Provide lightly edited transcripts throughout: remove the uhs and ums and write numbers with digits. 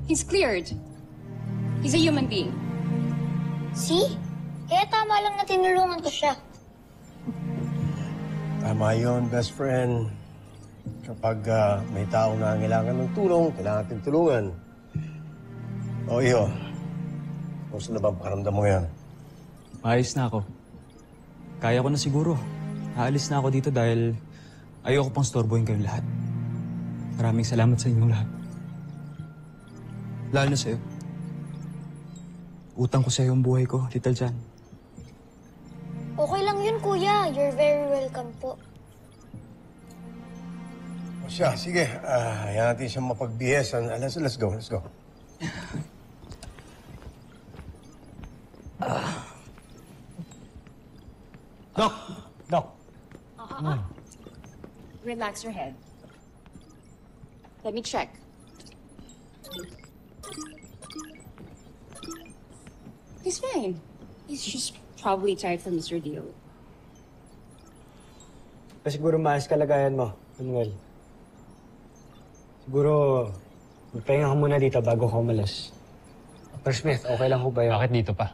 He's cleared. He's a human being. See? Kaya tama lang na tinulungan ko siya. Tama yun, best friend. Kapag may taong nangangailangan ng tulong, kailangan natin tulungan. O, iyo. Kumusta na ba ang pakiramdam mo ngayon? Maayos na ako. Kaya ko na siguro. Aalis na ako dito dahil ayoko pang storbohin kayong lahat. Maraming salamat sa inyong lahat. Lalo na sa'yo. Utang ko sa'yo ang buhay ko, Little John. Okay lang yun, kuya. You're very welcome po. O siya, sige. Hayaan natin siyang mapagbihis. Let's go, let's go. Doc! Doc! Relax your head. Let me check. He's fine. He's just probably tired from his ordeal. Siguro maayos kalagayan mo, Manuel. Siguro, magpahinga ka muna dito bago ka umalis. Dr. Smith, okay lang ho ba yun? Bakit dito pa?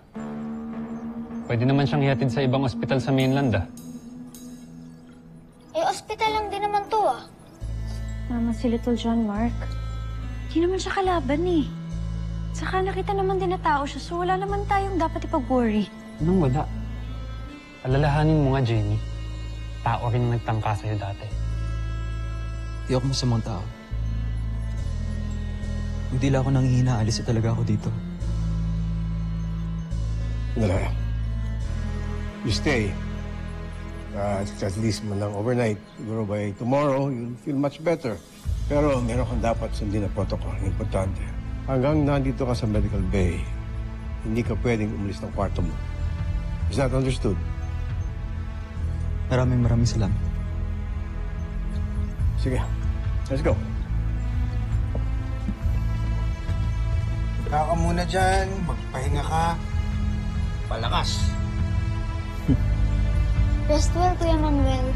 Pwede naman siyang ihatid sa ibang ospital sa mainland, ah. Eh, ospital lang din naman to, ah. Tama si Little John, Mark. Di naman siya kalaban eh. Saka nakita naman din na tao siya, so wala naman tayong dapat ipag-worry. Anong wala? Alalahanin mo nga, Jenny. Tao rin ang nagtangka sa'yo dati. Di ako masamang tao. Hindi lang ako nanghihina, alis na talaga ako dito. Wala. You stay. At least man lang overnight. Siguro by tomorrow, you'll feel much better. Pero meron kang dapat sundin na protocol. Importante. Hanggang nandito ka sa medical bay, hindi ka pwedeng umalis ng kwarto mo. Is that understood? Maraming salamat. Sige. Let's go. Ikaw ka muna dyan, magpahinga ka. Palakas. Rest well, Kuya Manuel.